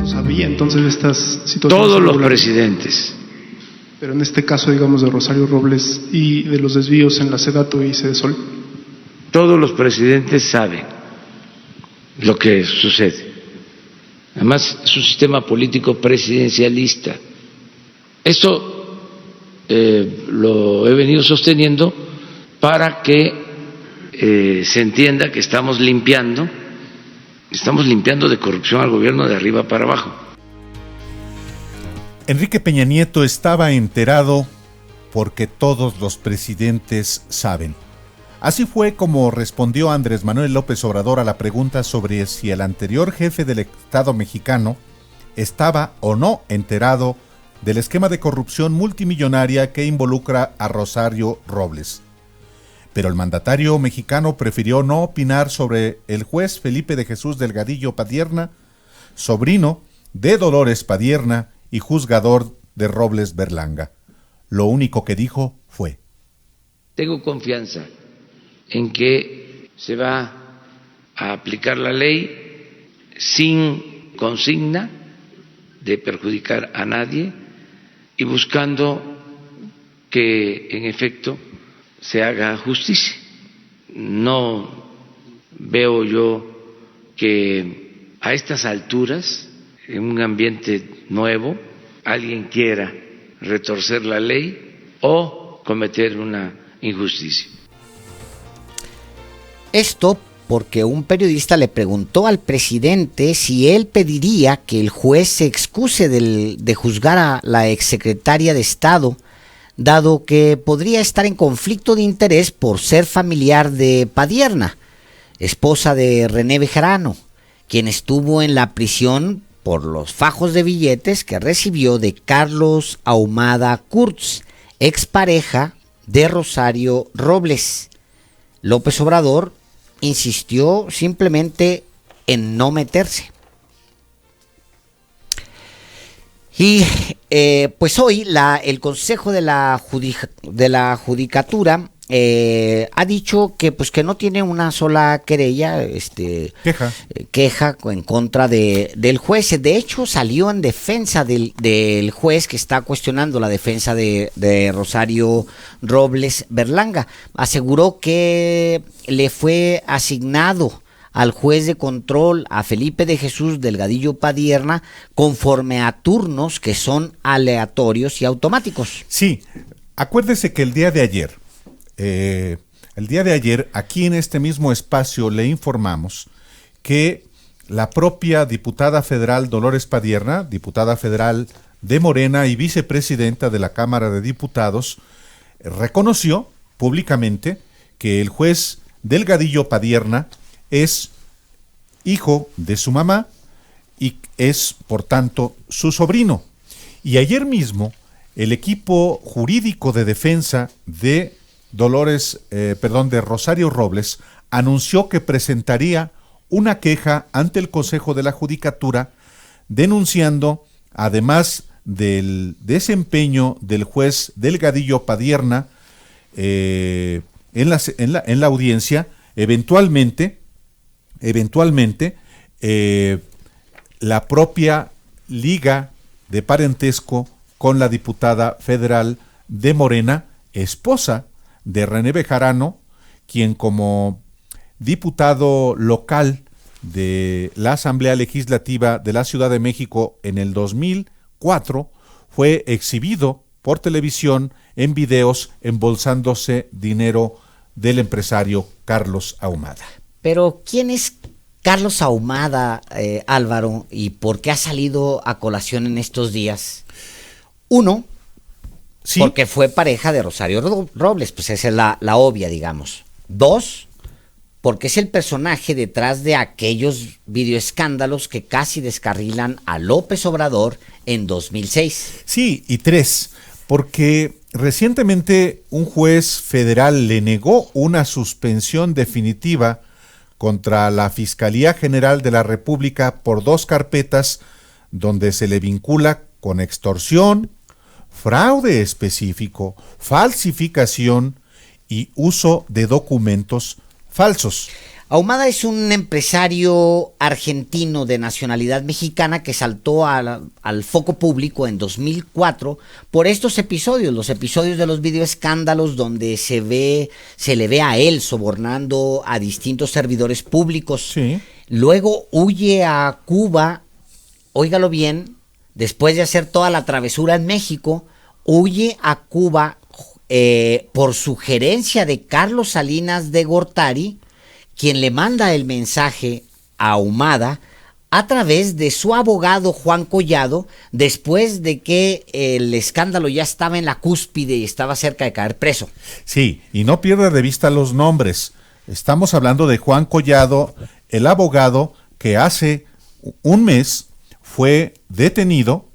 ¿Sabía entonces estas situaciones? Todos los presidentes. Pero en este caso, digamos, de Rosario Robles y de los desvíos en la Sedatu y Sedesol. Todos los presidentes saben lo que sucede. Además, es un sistema político presidencialista. Esto lo he venido sosteniendo para que se entienda que estamos limpiando de corrupción al gobierno de arriba para abajo. Enrique Peña Nieto estaba enterado porque todos los presidentes saben. Así fue como respondió Andrés Manuel López Obrador a la pregunta sobre si el anterior jefe del Estado mexicano estaba o no enterado del esquema de corrupción multimillonaria que involucra a Rosario Robles. Pero el mandatario mexicano prefirió no opinar sobre el juez Felipe de Jesús Delgadillo Padierna, sobrino de Dolores Padierna y juzgador de Robles Berlanga. Lo único que dijo fue: tengo confianza en que se va a aplicar la ley sin consigna de perjudicar a nadie y buscando que en efecto se haga justicia. No veo yo que a estas alturas, en un ambiente nuevo, alguien quiera retorcer la ley o cometer una injusticia. Esto porque un periodista le preguntó al presidente si él pediría que el juez se excuse de juzgar a la exsecretaria de Estado, dado que podría estar en conflicto de interés por ser familiar de Padierna, esposa de René Bejarano, quien estuvo en la prisión por los fajos de billetes que recibió de Carlos Ahumada Kurtz, expareja de Rosario Robles. López Obrador insistió simplemente en no meterse. Y pues hoy el Consejo de la Judicatura ha dicho que pues que no tiene una sola querella, queja en contra del juez. De hecho, salió en defensa del juez que está cuestionando la defensa de Rosario Robles Berlanga. Aseguró que le fue asignado al juez de control, a Felipe de Jesús Delgadillo Padierna, conforme a turnos que son aleatorios y automáticos. Sí, acuérdese que el día de ayer, aquí en este mismo espacio le informamos que la propia diputada federal Dolores Padierna, diputada federal de Morena y vicepresidenta de la Cámara de Diputados, reconoció públicamente que el juez Delgadillo Padierna es hijo de su mamá y es, por tanto, su sobrino. Y ayer mismo, el equipo jurídico de defensa de de Rosario Robles anunció que presentaría una queja ante el Consejo de la Judicatura denunciando, además del desempeño del juez Delgadillo Padierna en la audiencia, eventualmente la propia liga de parentesco con la diputada federal de Morena, esposa de René Bejarano, quien como diputado local de la Asamblea Legislativa de la Ciudad de México en el 2004 fue exhibido por televisión en videos embolsándose dinero del empresario Carlos Ahumada. Pero ¿quién es Carlos Ahumada, Álvaro, y por qué ha salido a colación en estos días? Uno, sí, porque fue pareja de Rosario Robles, pues esa es la obvia, digamos. Dos, porque es el personaje detrás de aquellos videoescándalos que casi descarrilan a López Obrador en 2006. Sí, y tres, porque recientemente un juez federal le negó una suspensión definitiva contra la Fiscalía General de la República por 2 carpetas donde se le vincula con extorsión, fraude específico, falsificación y uso de documentos falsos. Ahumada es un empresario argentino de nacionalidad mexicana que saltó al foco público en 2004 por estos episodios, los episodios de los videoescándalos donde se le ve a él sobornando a distintos servidores públicos. Sí. Luego huye a Cuba, óigalo bien, después de hacer toda la travesura en México, huye a Cuba por sugerencia de Carlos Salinas de Gortari, quien le manda el mensaje a Ahumada a través de su abogado Juan Collado, después de que el escándalo ya estaba en la cúspide y estaba cerca de caer preso. Sí, y no pierda de vista los nombres. Estamos hablando de Juan Collado, el abogado que hace un mes fue detenido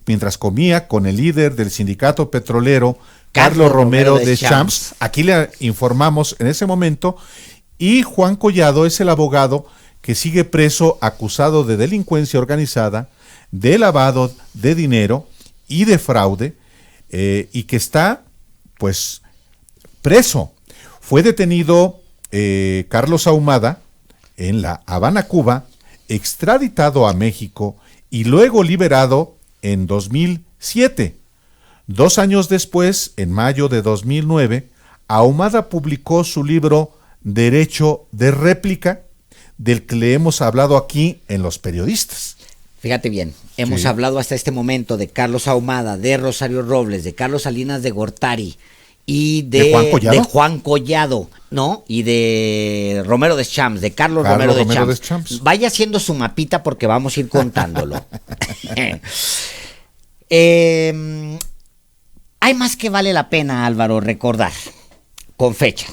mientras comía con el líder del sindicato petrolero, Carlos Romero de Champs. Aquí le informamos en ese momento, y Juan Collado es el abogado que sigue preso acusado de delincuencia organizada, de lavado de dinero y de fraude, y que está pues preso. Fue detenido Carlos Ahumada en La Habana, Cuba, extraditado a México y luego liberado en 2007. 2 años después, en mayo de 2009, Ahumada publicó su libro Derecho de Réplica, del que le hemos hablado aquí en Los Periodistas. Fíjate bien, hemos hablado hasta este momento de Carlos Ahumada, de Rosario Robles, de Carlos Salinas de Gortari y de Juan Collado, ¿no? Y de Romero de Champs, de Carlos Romero de Champs. Vaya haciendo su mapita porque vamos a ir contándolo. Hay más que vale la pena, Álvaro, recordar, con fecha.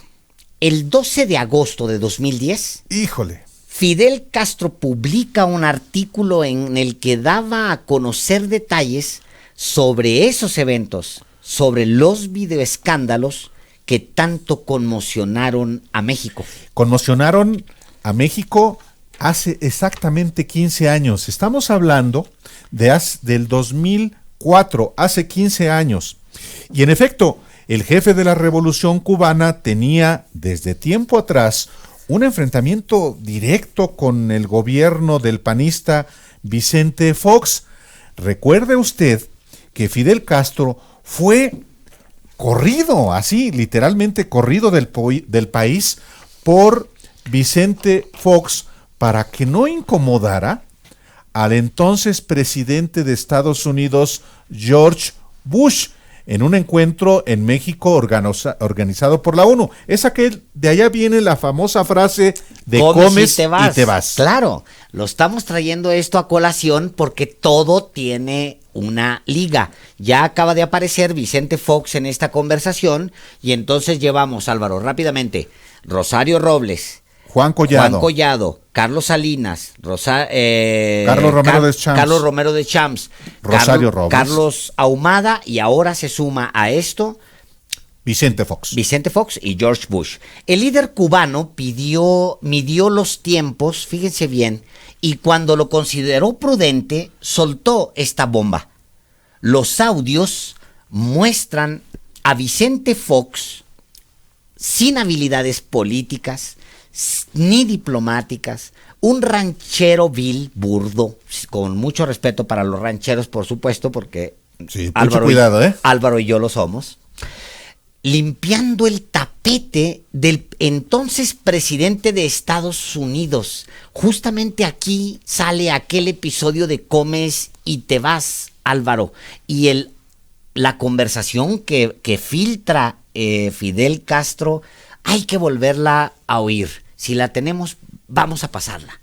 El 12 de agosto de 2010, ¡híjole!, Fidel Castro publica un artículo en el que daba a conocer detalles sobre esos eventos, sobre los videoescándalos que tanto conmocionaron a México. Conmocionaron a México hace exactamente 15 años. Estamos hablando del 2004, hace 15 años. Y en efecto, el jefe de la Revolución Cubana tenía desde tiempo atrás un enfrentamiento directo con el gobierno del panista Vicente Fox. Recuerde usted que Fidel Castro fue corrido, así, literalmente corrido del país por Vicente Fox para que no incomodara al entonces presidente de Estados Unidos, George Bush, en un encuentro en México organizado por la ONU. De allá viene la famosa frase de comes y te vas. Claro, lo estamos trayendo esto a colación porque todo tiene una liga. Ya acaba de aparecer Vicente Fox en esta conversación y entonces llevamos, Álvaro, rápidamente, Rosario Robles, Juan Collado, Carlos Salinas, Carlos Romero de Champs, Rosario Robles, Carlos Ahumada, y ahora se suma a esto Vicente Fox y George Bush. El líder cubano midió los tiempos, fíjense bien, y cuando lo consideró prudente, soltó esta bomba. Los audios muestran a Vicente Fox sin habilidades políticas ni diplomáticas, un ranchero vil, burdo, con mucho respeto para los rancheros, por supuesto, porque sí, Álvaro y yo lo somos, limpiando el tapete del entonces presidente de Estados Unidos. Justamente aquí sale aquel episodio de Comes y te vas, Álvaro, y la conversación que filtra Fidel Castro, hay que volverla a oír. Si la tenemos, vamos a pasarla.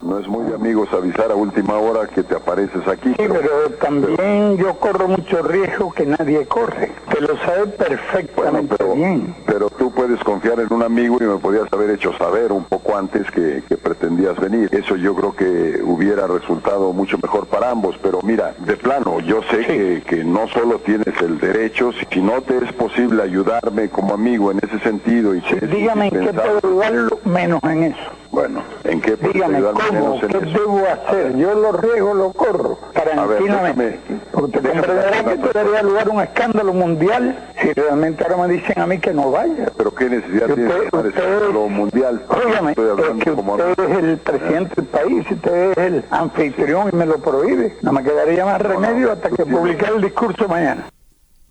No es muy de amigos avisar a última hora que te apareces aquí. Sí, pero también yo corro mucho riesgo que nadie corre. Te lo sabe perfectamente bien. Pero tú puedes confiar en un amigo y me podías haber hecho saber un poco antes que pretendías venir. Eso yo creo que hubiera resultado mucho mejor para ambos. Pero mira, de plano, yo sé que no solo tienes el derecho, si no te es posible ayudarme como amigo en ese sentido. Y dígame en qué puedo ayudarlo menos en eso. Bueno, ¿en qué puedes Dígame, ayudarme ¿cómo? menos en ¿Qué eso? debo hacer? Yo lo riego, lo corro, tranquilamente. Porque te comprenderás que esto daría lugar a un escándalo mundial si realmente ahora me dicen a mí que no vaya. Pero qué necesidad Que tiene de tomar escándalo mundial. Óigame, Estoy es hablando que como... usted es el presidente del país, usted es el anfitrión y me lo prohíbe. No me quedaría más remedio hasta que publique el discurso mañana.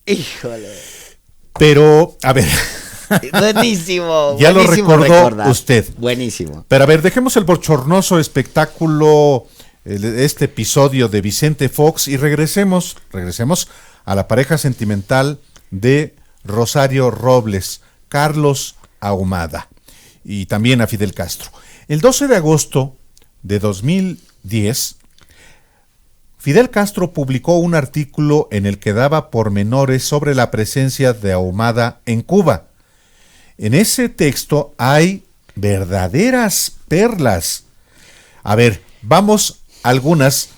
Híjole. Pero, a ver, Buenísimo. Ya lo buenísimo recordó recordar. usted. Buenísimo. pero a ver, dejemos el bochornoso espectáculo, este episodio de Vicente Fox y regresemos a la pareja sentimental de Rosario Robles, Carlos Ahumada, y también a Fidel Castro. El 12 de agosto de 2010, Fidel Castro publicó un artículo en el que daba pormenores sobre la presencia de Ahumada en Cuba. En ese texto hay verdaderas perlas. A ver, vamos algunas,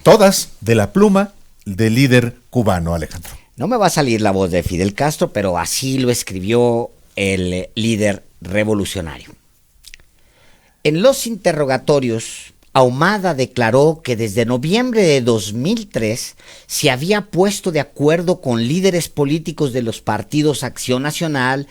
todas de la pluma del líder cubano, Alejandro. No me va a salir la voz de Fidel Castro, pero así lo escribió el líder revolucionario. En los interrogatorios, Ahumada declaró que desde noviembre de 2003 se había puesto de acuerdo con líderes políticos de los partidos Acción Nacional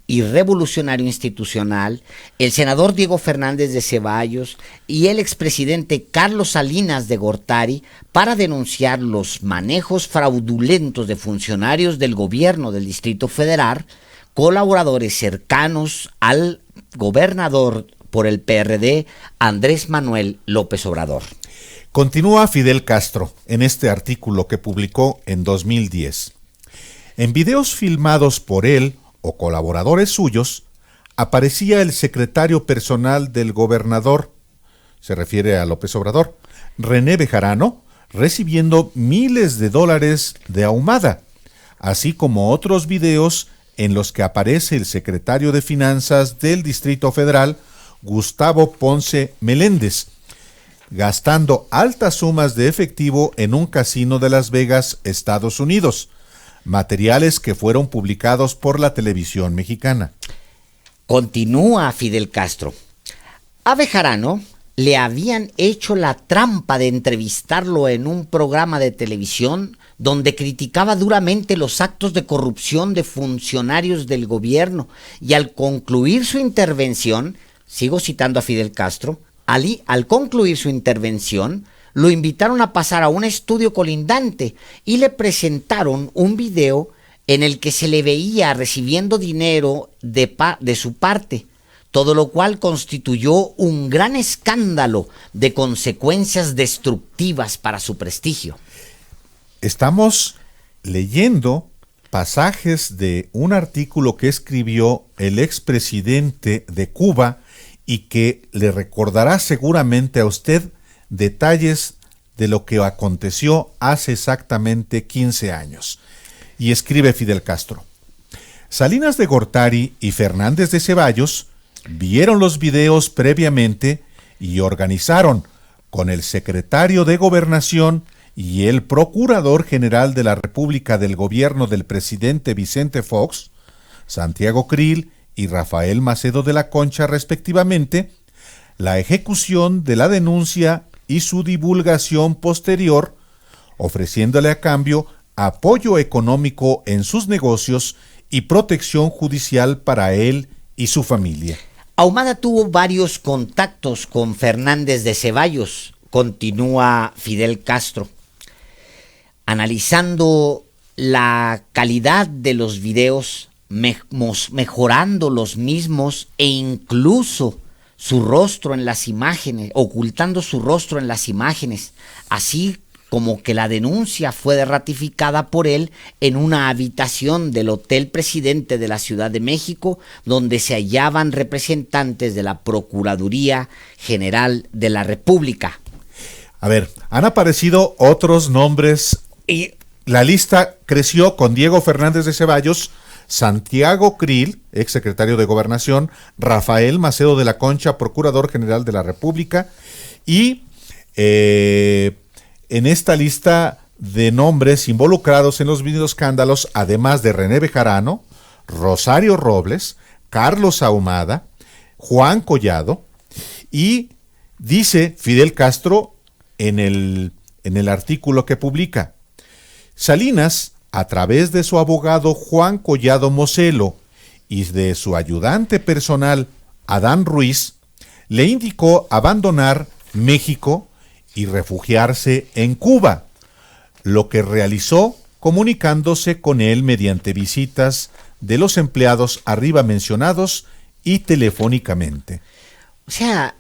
y Revolucionario Institucional, el senador Diego Fernández de Ceballos y el expresidente Carlos Salinas de Gortari para denunciar los manejos fraudulentos de funcionarios del gobierno del Distrito Federal, colaboradores cercanos al gobernador por el PRD, Andrés Manuel López Obrador. Continúa Fidel Castro en este artículo que publicó en 2010. En videos filmados por él o colaboradores suyos, aparecía el secretario personal del gobernador, se refiere a López Obrador, René Bejarano, recibiendo miles de dólares de Ahumada, así como otros videos en los que aparece el secretario de Finanzas del Distrito Federal, Gustavo Ponce Meléndez, gastando altas sumas de efectivo en un casino de Las Vegas, Estados Unidos, materiales que fueron publicados por la televisión mexicana. Continúa Fidel Castro. A Bejarano le habían hecho la trampa de entrevistarlo en un programa de televisión donde criticaba duramente los actos de corrupción de funcionarios del gobierno, y al concluir su intervención, sigo citando a Fidel Castro, al concluir su intervención, lo invitaron a pasar a un estudio colindante y le presentaron un video en el que se le veía recibiendo dinero de su parte, todo lo cual constituyó un gran escándalo de consecuencias destructivas para su prestigio. Estamos leyendo pasajes de un artículo que escribió el expresidente de Cuba y que le recordará seguramente a usted detalles de lo que aconteció hace exactamente 15 años. Y escribe Fidel Castro: Salinas de Gortari y Fernández de Ceballos vieron los videos previamente y organizaron con el secretario de Gobernación y el Procurador General de la República del gobierno del presidente Vicente Fox, Santiago Krill y Rafael Macedo de la Concha respectivamente, la ejecución de la denuncia y su divulgación posterior, ofreciéndole a cambio apoyo económico en sus negocios y protección judicial para él y su familia. Ahumada tuvo varios contactos con Fernández de Ceballos, continúa Fidel Castro. Analizando la calidad de los videos, mejorando los mismos e incluso su rostro en las imágenes, ocultando su rostro en las imágenes, así como que la denuncia fue ratificada por él en una habitación del Hotel Presidente de la Ciudad de México, donde se hallaban representantes de la Procuraduría General de la República. A ver, han aparecido otros nombres y la lista creció con Diego Fernández de Ceballos, Santiago Krill, exsecretario de Gobernación, Rafael Macedo de la Concha, Procurador General de la República, y en esta lista de nombres involucrados en los videoescándalos, además de René Bejarano, Rosario Robles, Carlos Ahumada, Juan Collado, Y dice Fidel Castro en el artículo que publica: Salinas, a través de su abogado Juan Collado Moselo y de su ayudante personal Adán Ruiz, le indicó abandonar México y refugiarse en Cuba, lo que realizó comunicándose con él mediante visitas de los empleados arriba mencionados y telefónicamente. O sea,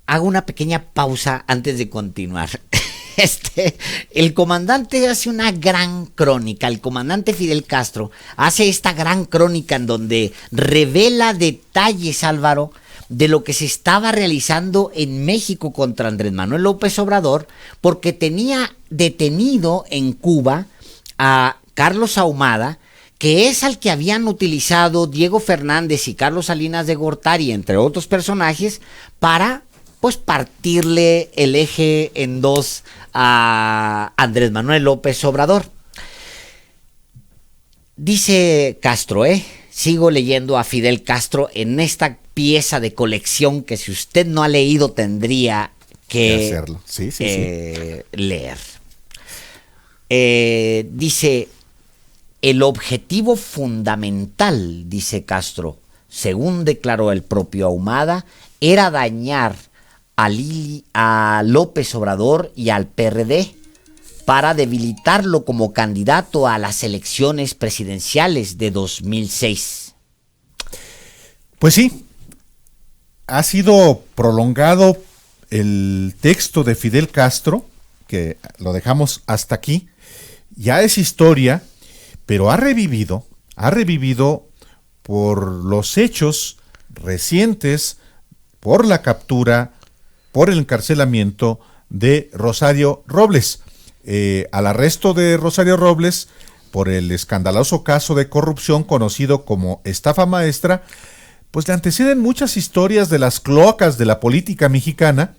hago una pequeña pausa antes de continuar. El comandante hace una gran crónica, el comandante Fidel Castro hace esta gran crónica en donde revela detalles, Álvaro, de lo que se estaba realizando en México contra Andrés Manuel López Obrador, porque tenía detenido en Cuba a Carlos Ahumada, que es al que habían utilizado Diego Fernández y Carlos Salinas de Gortari, entre otros personajes, para pues partirle el eje en dos a Andrés Manuel López Obrador. Dice Castro, sigo leyendo a Fidel Castro en esta pieza de colección que si usted no ha leído tendría que hacerlo. Sí. Leer. Dice, el objetivo fundamental, dice Castro, según declaró el propio Ahumada, era dañar a López Obrador y al PRD para debilitarlo como candidato a las elecciones presidenciales de 2006. Pues sí, ha sido prolongado el texto de Fidel Castro, que lo dejamos hasta aquí. Ya es historia, pero ha revivido por los hechos recientes, por la captura, por el encarcelamiento de Rosario Robles. Al arresto de Rosario Robles por el escandaloso caso de corrupción conocido como estafa maestra, pues le anteceden muchas historias de las cloacas de la política mexicana,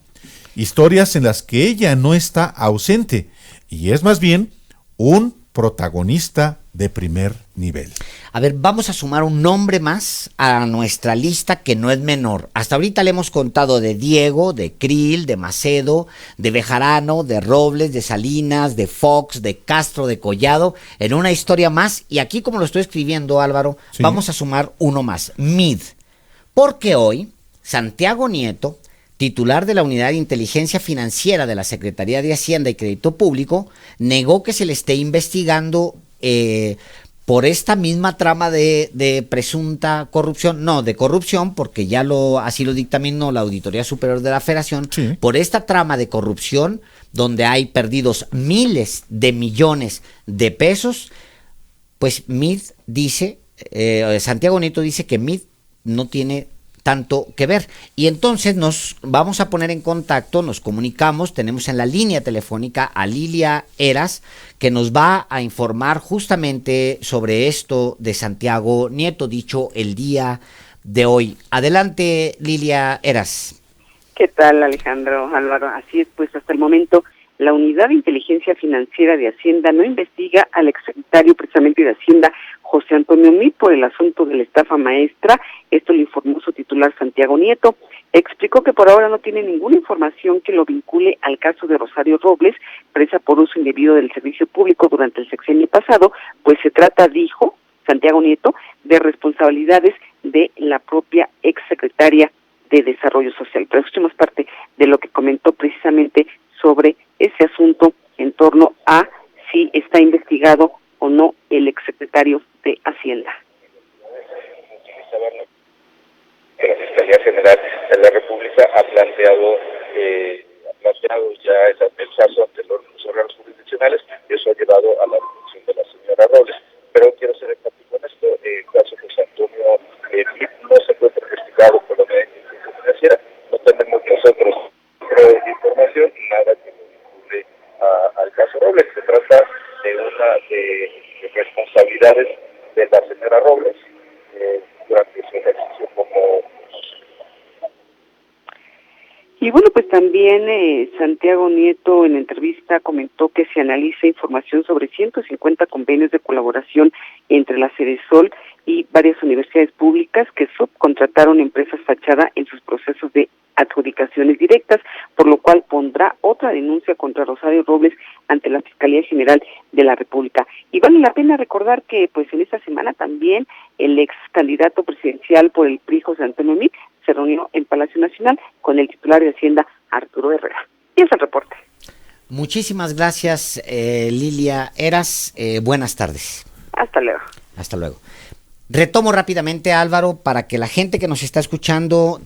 historias en las que ella no está ausente y es más bien un protagonista de primer nivel. A ver, vamos a sumar un nombre más a nuestra lista que no es menor. Hasta ahorita le hemos contado de Diego, de Krill, de Macedo, de Bejarano, de Robles, de Salinas, de Fox, de Castro, de Collado, en una historia más. Y aquí, como lo estoy escribiendo, Álvaro, sí, vamos a sumar uno más, Mid. Porque hoy, Santiago Nieto, titular de la Unidad de Inteligencia Financiera de la Secretaría de Hacienda y Crédito Público, negó que se le esté investigando por esta misma trama de presunta corrupción, no, de corrupción, porque ya así lo dictaminó la Auditoría Superior de la Federación, sí, por esta trama de corrupción, donde hay perdidos miles de millones de pesos. Pues MID dice, Santiago Nieto dice que MID no tiene tanto que ver. Y entonces nos vamos a poner en contacto, nos comunicamos, tenemos en la línea telefónica a Lilia Heras, que nos va a informar justamente sobre esto de Santiago Nieto, dicho el día de hoy. Adelante, Lilia Heras. ¿Qué tal, Alejandro, Álvaro? Así es, pues hasta el momento la Unidad de Inteligencia Financiera de Hacienda no investiga al exsecretario precisamente de Hacienda, José Antonio Meade, por el asunto de la estafa maestra. Esto lo informó su titular, Santiago Nieto. Explicó que por ahora no tiene ninguna información que lo vincule al caso de Rosario Robles, presa por uso indebido del servicio público durante el sexenio pasado, pues se trata, dijo Santiago Nieto, de responsabilidades de la propia exsecretaria de Desarrollo Social. Pero escuchemos parte de lo que comentó precisamente sobre ese asunto en torno a si está investigado o no el exsecretario de Hacienda. La Fiscalía General de la República ha planteado ya el caso ante los órganos jurisdiccionales, y eso ha llevado a la detención de la señora Robles. Pero quiero ser enfático en esto: el caso de José Antonio Meade no se encuentra investigado por la Unidad de Inteligencia Financiera. No tenemos nosotros información, nada que nos vincule al caso Robles. Se trata de una de responsabilidades de la señora Robles durante su ejercicio como... Y bueno, pues también Santiago Nieto en entrevista comentó que se analiza información sobre 150 convenios de colaboración entre la Ceresol y varias universidades públicas que subcontrataron empresas fachada en sus procesos de adjudicaciones directas, por lo cual pondrá otra denuncia contra Rosario Robles ante la Fiscalía General de la República. Y vale la pena recordar que pues en esta semana también el ex candidato presidencial por el PRI, José Antonio Meade, se reunió en Palacio Nacional con el titular de Hacienda, Arturo Herrera. Y es el reporte. Muchísimas gracias, Lilia Heras. Buenas tardes. Hasta luego. Hasta luego. Retomo rápidamente, Álvaro, para que la gente que nos está escuchando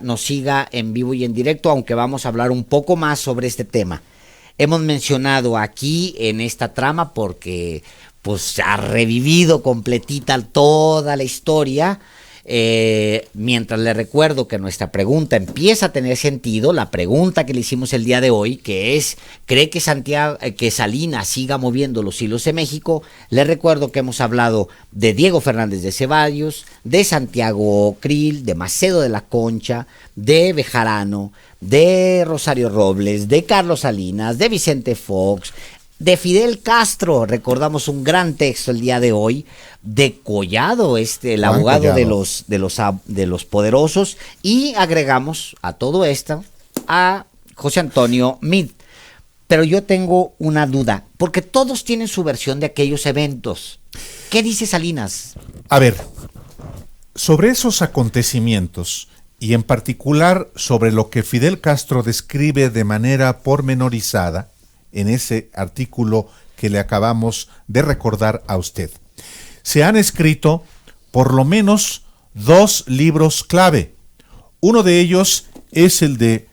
nos siga en vivo y en directo, aunque vamos a hablar un poco más sobre este tema. Hemos mencionado aquí en esta trama porque pues ha revivido completita toda la historia. Mientras le recuerdo que nuestra pregunta empieza a tener sentido, la pregunta que le hicimos el día de hoy, que es, ¿cree que Salinas siga moviendo los hilos de México? Le recuerdo que hemos hablado de Diego Fernández de Ceballos, de Santiago Krill, de Macedo de la Concha, de Bejarano, de Rosario Robles, de Carlos Salinas, de Vicente Fox, de Fidel Castro. Recordamos un gran texto el día de hoy de Collado, el Juan abogado Collado. de los poderosos, y agregamos a todo esto a José Antonio Meade. Pero yo tengo una duda, porque todos tienen su versión de aquellos eventos. ¿Qué dice Salinas? A ver, sobre esos acontecimientos y en particular sobre lo que Fidel Castro describe de manera pormenorizada en ese artículo que le acabamos de recordar a usted, se han escrito por lo menos 2 libros clave. Uno de ellos es el de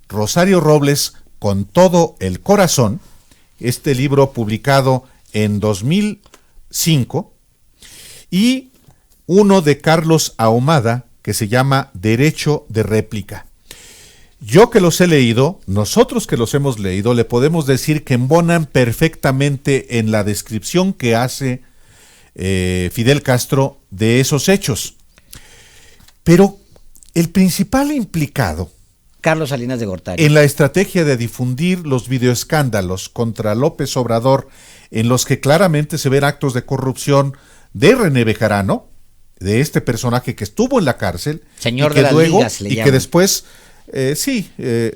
Rosario Robles, Con todo el corazón, este libro publicado en 2005, y uno de Carlos Ahumada que se llama Derecho de réplica. Yo que los he leído, nosotros que los hemos leído, le podemos decir que embonan perfectamente en la descripción que hace Fidel Castro de esos hechos. Pero el principal implicado Carlos Salinas de Gortari en la estrategia de difundir los videoescándalos contra López Obrador, en los que claramente se ven actos de corrupción de René Bejarano, de este personaje que estuvo en la cárcel, señor y que de las luego, ligas, le y llaman. que después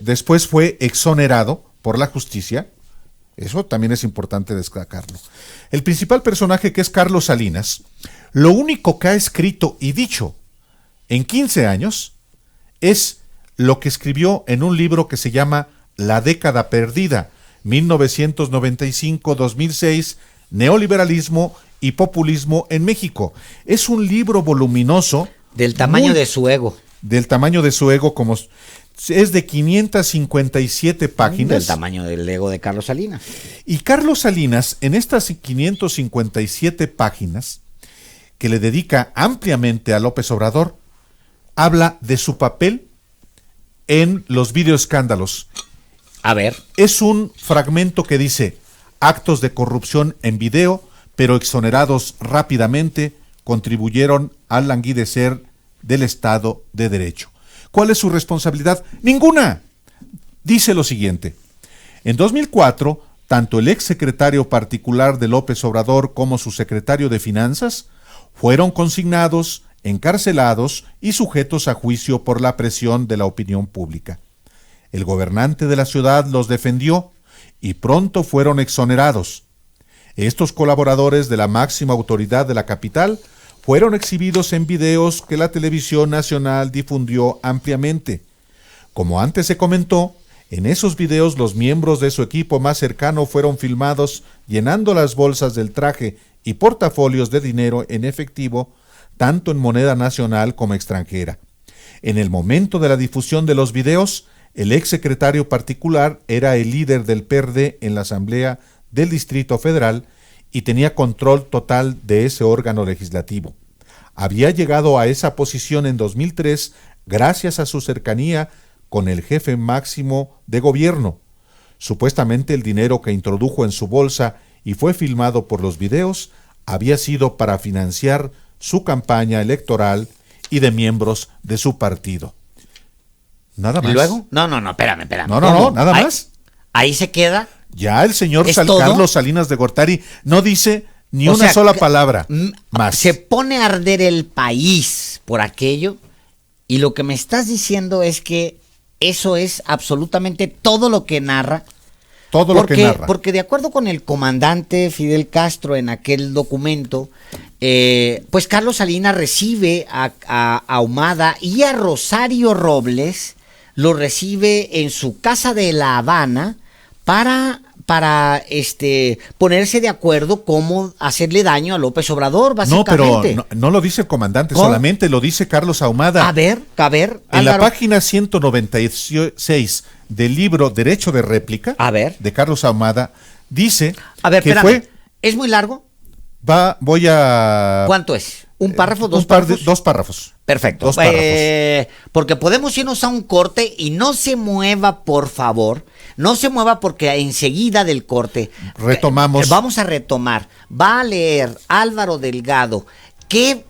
después fue exonerado por la justicia. Eso también es importante destacarlo. El principal personaje, que es Carlos Salinas, lo único que ha escrito y dicho en 15 años es lo que escribió en un libro que se llama La década perdida, 1995-2006, Neoliberalismo y Populismo en México. Es un libro voluminoso. Del tamaño de su ego. Del tamaño de su ego, como es de 557 páginas. Del tamaño del ego de Carlos Salinas. Y Carlos Salinas, en estas 557 páginas, que le dedica ampliamente a López Obrador, habla de su papel en los videoescándalos. A ver. Es un fragmento que dice: actos de corrupción en video, pero exonerados rápidamente, contribuyeron al languidecer del Estado de Derecho. ¿Cuál es su responsabilidad? Ninguna. Dice lo siguiente: en 2004, tanto el exsecretario particular de López Obrador como su secretario de Finanzas fueron consignados, encarcelados y sujetos a juicio por la presión de la opinión pública. El gobernante de la ciudad los defendió y pronto fueron exonerados. Estos colaboradores de la máxima autoridad de la capital fueron exhibidos en videos que la televisión nacional difundió ampliamente. Como antes se comentó, en esos videos los miembros de su equipo más cercano fueron filmados llenando las bolsas del traje y portafolios de dinero en efectivo, tanto en moneda nacional como extranjera. En el momento de la difusión de los videos, el exsecretario particular era el líder del PRD en la Asamblea del Distrito Federal y tenía control total de ese órgano legislativo. Había llegado a esa posición en 2003 gracias a su cercanía con el jefe máximo de gobierno. Supuestamente el dinero que introdujo en su bolsa y fue filmado por los videos había sido para financiar su campaña electoral y de miembros de su partido. Nada más. ¿Y luego? No, espérame. No, nada más. Ahí se queda. Ya el señor ¿Es todo? Carlos Salinas de Gortari no dice Ni O una sea, sola palabra más. Se pone a arder el país por aquello, y lo que me estás diciendo es que eso es absolutamente todo lo que narra. Todo lo que narra. Porque de acuerdo con el comandante Fidel Castro en aquel documento, pues Carlos Salinas recibe a Ahumada y a Rosario Robles, lo recibe en su casa de La Habana para ponerse de acuerdo cómo hacerle daño a López Obrador, básicamente. No, pero no lo dice el comandante, ¿Cómo? solamente lo dice Carlos Ahumada. A ver, En Álvaro. la página 196 del libro Derecho de Réplica, A ver. de Carlos Ahumada, dice A ver, que espérame. ¿Es muy largo? voy a... ¿Cuánto es? ¿Un párrafo? ¿Dos un par de- párrafos? dos párrafos. Perfecto. Dos párrafos. Porque podemos irnos a un corte y no se mueva, por favor. No se mueva porque enseguida del corte Retomamos. Vamos a retomar. Va a leer Álvaro Delgado.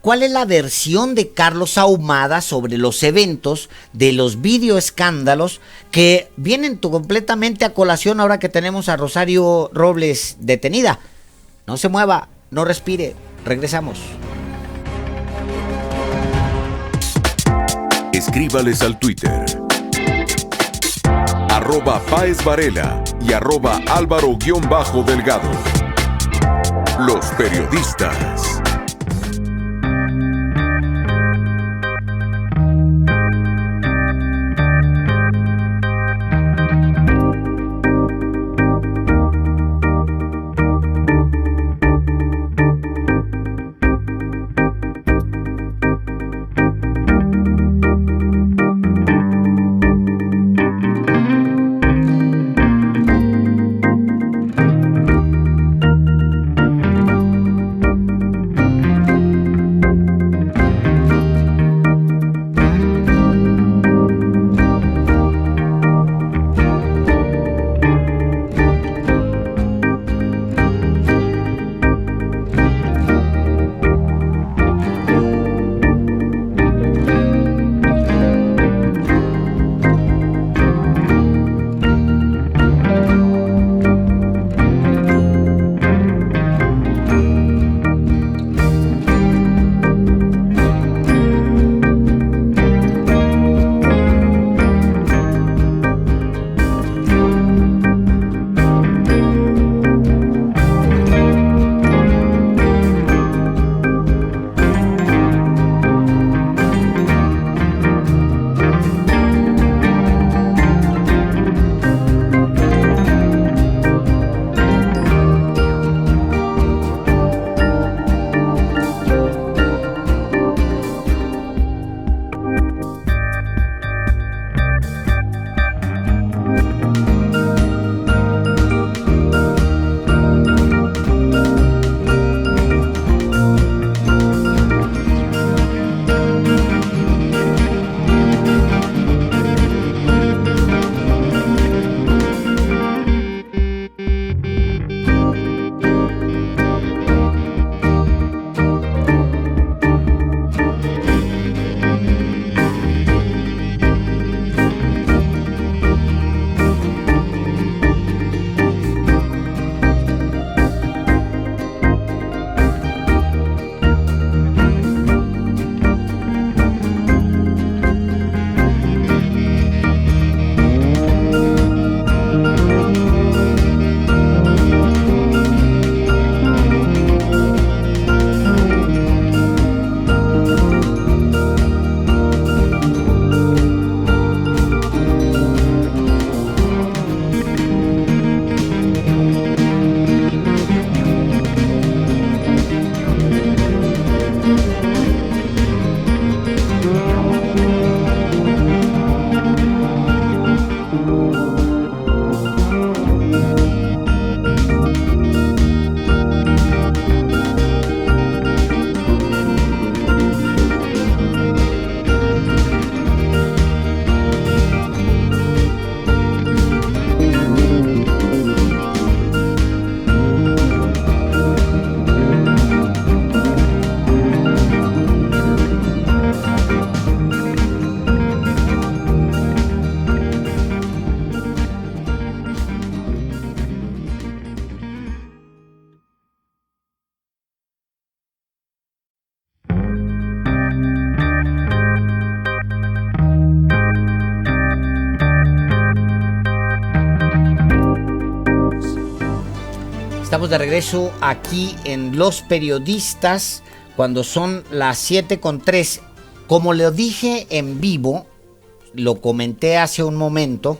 ¿Cuál es la versión de Carlos Ahumada sobre los eventos de los videoescándalos que vienen completamente a colación ahora que tenemos a Rosario Robles detenida? No se mueva, no respire. Regresamos. Escríbales al Twitter @PáezVarela y @Álvaro_Delgado. Los periodistas. Estamos de regreso aquí en Los Periodistas cuando son las 7:03. Como lo dije en vivo, lo comenté hace un momento,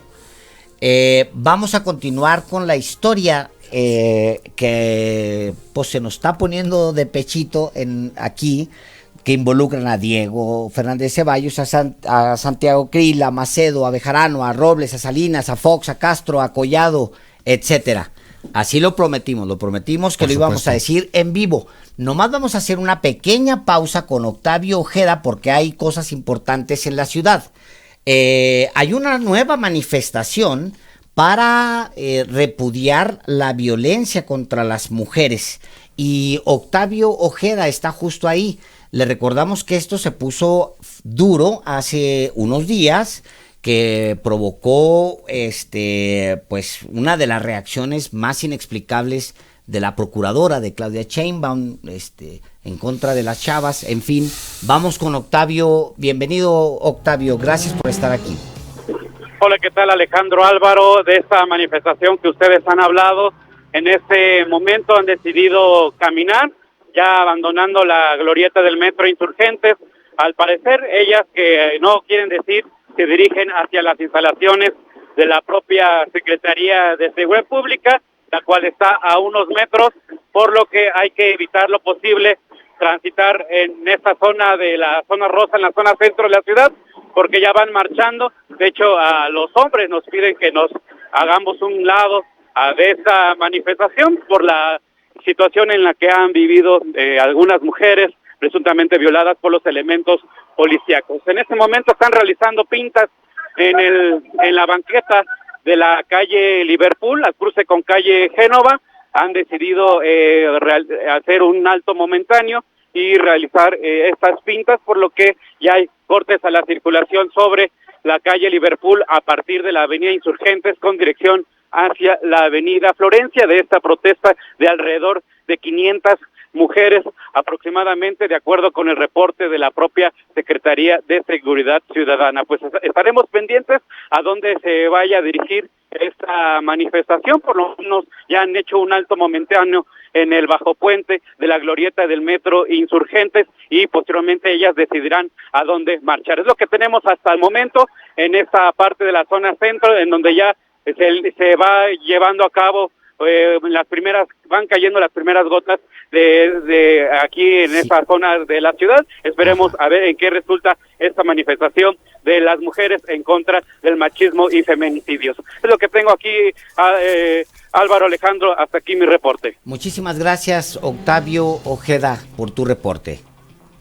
vamos a continuar con la historia que pues se nos está poniendo de pechito aquí, que involucran a Diego Fernández Ceballos, a Santiago Krill, a Macedo, a Bejarano, a Robles, a Salinas, a Fox, a Castro, a Collado, etcétera. Así lo prometimos que lo íbamos a decir en vivo. Nomás vamos a hacer una pequeña pausa con Octavio Ojeda porque hay cosas importantes en la ciudad. Hay una nueva manifestación para repudiar la violencia contra las mujeres y Octavio Ojeda está justo ahí. Le recordamos que esto se puso duro hace unos días, que provocó pues una de las reacciones más inexplicables de la procuradora de Claudia Sheinbaum en contra de las chavas. En fin, vamos con Octavio. Bienvenido, Octavio, gracias por estar aquí. Hola, ¿qué tal, Alejandro, Álvaro? De esta manifestación que ustedes han hablado, en este momento han decidido caminar, ya abandonando la glorieta del Metro Insurgentes. Al parecer, ellas que no quieren decir, se dirigen hacia las instalaciones de la propia Secretaría de Seguridad Pública, la cual está a unos metros, por lo que hay que evitar lo posible transitar en esta zona de la zona rosa, en la zona centro de la ciudad, porque ya van marchando. De hecho, a los hombres nos piden que nos hagamos un lado de esta manifestación por la situación en la que han vivido algunas mujeres presuntamente violadas por los elementos policíacos. En este momento están realizando pintas en la banqueta de la calle Liverpool, al cruce con calle Génova. Han decidido hacer un alto momentáneo y realizar estas pintas, por lo que ya hay cortes a la circulación sobre la calle Liverpool a partir de la avenida Insurgentes con dirección hacia la avenida Florencia. De esta protesta de alrededor de 500 mujeres aproximadamente, de acuerdo con el reporte de la propia Secretaría de Seguridad Ciudadana. Pues estaremos pendientes a dónde se vaya a dirigir esta manifestación. Por lo menos ya han hecho un alto momentáneo en el bajo puente de la glorieta del Metro Insurgentes y posteriormente ellas decidirán a dónde marchar. Es lo que tenemos hasta el momento en esta parte de la zona centro, en donde ya se va llevando a cabo van cayendo las primeras gotas de aquí en esta zona de la ciudad. Esperemos a ver en qué resulta esta manifestación de las mujeres en contra del machismo y feminicidios. Es lo que tengo aquí, Álvaro, Alejandro, hasta aquí mi reporte. Muchísimas gracias, Octavio Ojeda, por tu reporte.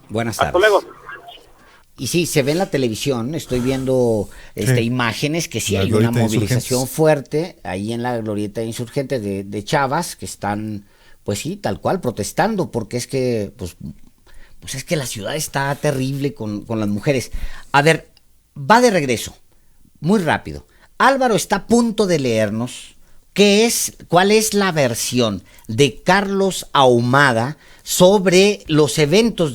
Buenas tardes. Hasta luego. Y sí, se ve en la televisión, estoy viendo imágenes que sí hay una movilización fuerte ahí en la glorieta de Insurgentes de chavas que están, pues sí, tal cual, protestando, porque es que, pues es que la ciudad está terrible con las mujeres. A ver, va de regreso, muy rápido. Álvaro está a punto de leernos cuál es la versión de Carlos Ahumada sobre los eventos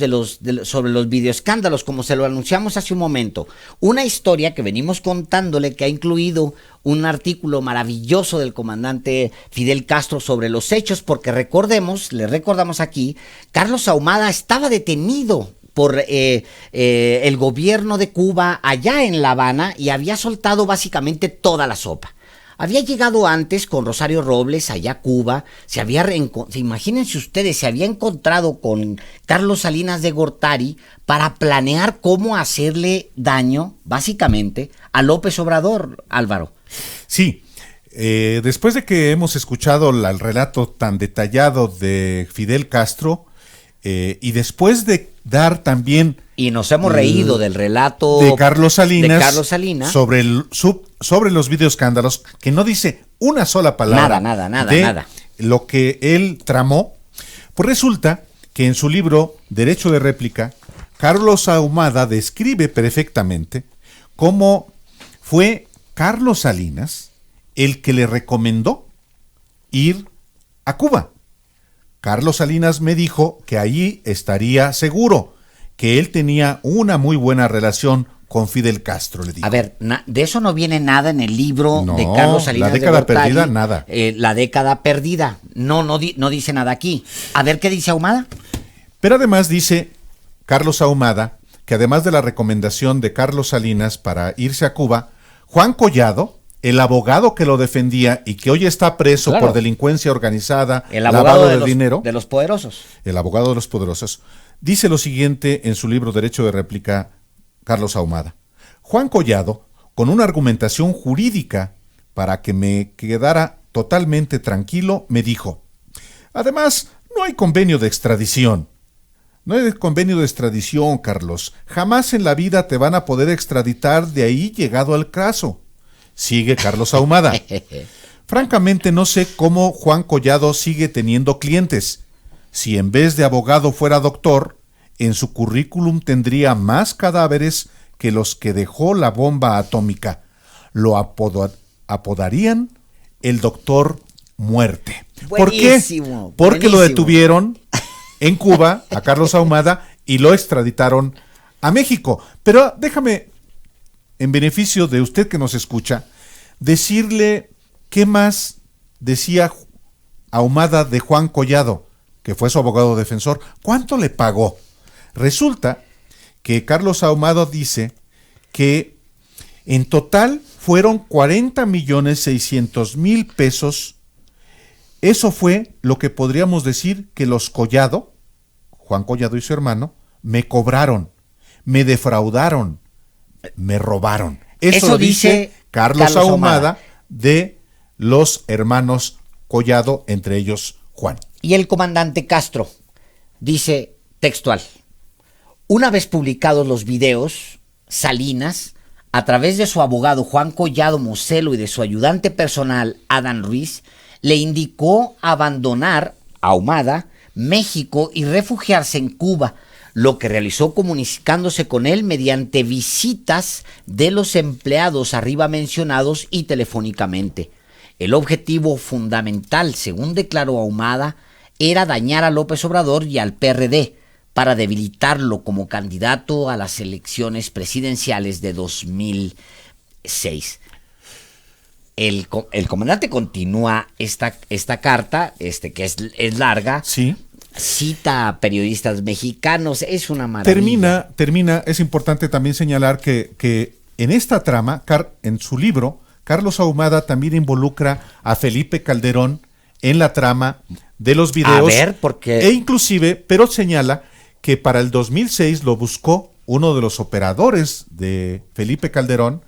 sobre los videoescándalos, como se lo anunciamos hace un momento. Una historia que venimos contándole, que ha incluido un artículo maravilloso del comandante Fidel Castro sobre los hechos, porque le recordamos aquí, Carlos Ahumada estaba detenido por el gobierno de Cuba allá en La Habana y había soltado básicamente toda la sopa. Había llegado antes con Rosario Robles allá a Cuba, imagínense ustedes, se había encontrado con Carlos Salinas de Gortari para planear cómo hacerle daño, básicamente, a López Obrador, Álvaro. Sí, después de que hemos escuchado el relato tan detallado de Fidel Castro, y después de dar también... Y nos hemos reído del relato de Carlos Salinas, sobre los videoescándalos, que no dice una sola palabra nada. Lo que él tramó. Pues resulta que en su libro Derecho de Réplica, Carlos Ahumada describe perfectamente cómo fue Carlos Salinas el que le recomendó ir a Cuba. Carlos Salinas me dijo que allí estaría seguro, que él tenía una muy buena relación con Fidel Castro, le digo. A ver, de eso no viene nada en el libro No, de Carlos Salinas la década de Gortari, perdida, nada. La década perdida. No dice nada aquí. A ver, ¿qué dice Ahumada? Pero además dice Carlos Ahumada que además de la recomendación de Carlos Salinas para irse a Cuba, Juan Collado, el abogado que lo defendía y que hoy está preso por delincuencia organizada, el abogado lavado de dinero, de los poderosos. El abogado de los poderosos, dice lo siguiente en su libro Derecho de Réplica, Carlos Ahumada. Juan Collado, con una argumentación jurídica para que me quedara totalmente tranquilo, me dijo: además, no hay convenio de extradición. No hay convenio de extradición, Carlos. Jamás en la vida te van a poder extraditar de ahí llegado al caso. Sigue Carlos Ahumada. Francamente no sé cómo Juan Collado sigue teniendo clientes. Si en vez de abogado fuera doctor, en su currículum tendría más cadáveres que los que dejó la bomba atómica. Lo apodarían el doctor Muerte. Buenísimo, ¿Por qué? Porque buenísimo. lo detuvieron en Cuba, a Carlos Ahumada, y lo extraditaron a México. Pero déjame, en beneficio de usted que nos escucha, decirle qué más decía Ahumada de Juan Collado, que fue su abogado defensor. ¿Cuánto le pagó? Resulta que Carlos Ahumada dice que en total fueron 40,600,000 pesos. Eso fue lo que podríamos decir que los Collado, Juan Collado y su hermano, me cobraron, me defraudaron, me robaron. Eso lo dice Carlos Ahumada de los hermanos Collado, entre ellos Juan. Y el comandante Castro dice textual: una vez publicados los videos, Salinas, a través de su abogado Juan Collado Moselo y de su ayudante personal Adán Ruiz, le indicó abandonar Ahumada, México y refugiarse en Cuba, lo que realizó comunicándose con él mediante visitas de los empleados arriba mencionados y telefónicamente. El objetivo fundamental, según declaró Ahumada, era dañar a López Obrador y al PRD para debilitarlo como candidato a las elecciones presidenciales de 2006. El comandante continúa esta carta, que es larga. Sí. Cita a periodistas mexicanos, es una maravilla. Termina, es importante también señalar que en esta trama, en su libro, Carlos Ahumada también involucra a Felipe Calderón en la trama de los videos. A ver, porque... E inclusive, pero señala que para el 2006 lo buscó uno de los operadores de Felipe Calderón,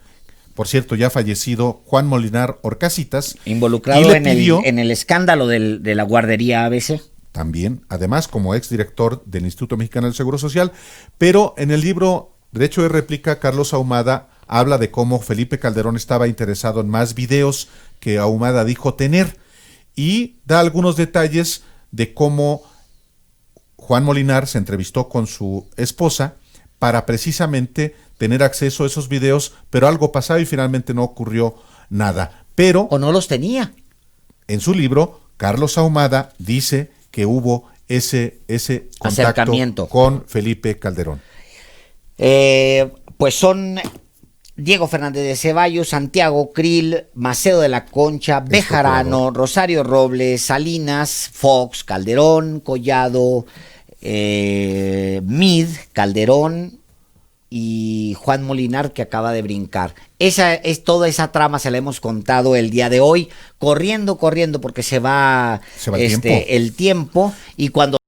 por cierto, ya fallecido, Juan Molinar Orcasitas. Involucrado en el escándalo de la guardería ABC. También, además, como exdirector del Instituto Mexicano del Seguro Social. Pero en el libro Derecho de Réplica, Carlos Ahumada habla de cómo Felipe Calderón estaba interesado en más videos que Ahumada dijo tener, y da algunos detalles de cómo Juan Molinar se entrevistó con su esposa para precisamente tener acceso a esos videos, pero algo pasaba y finalmente no ocurrió nada. Pero, o no los tenía. En su libro, Carlos Ahumada dice que hubo ese contacto acercamiento con Felipe Calderón. Pues son Diego Fernández de Ceballos, Santiago Krill, Macedo de la Concha, Bejarano, Rosario Robles, Salinas, Fox, Calderón, Collado, Mid, Calderón y Juan Molinar, que acaba de brincar. Toda esa trama se la hemos contado el día de hoy, corriendo porque se va el tiempo. Y cuando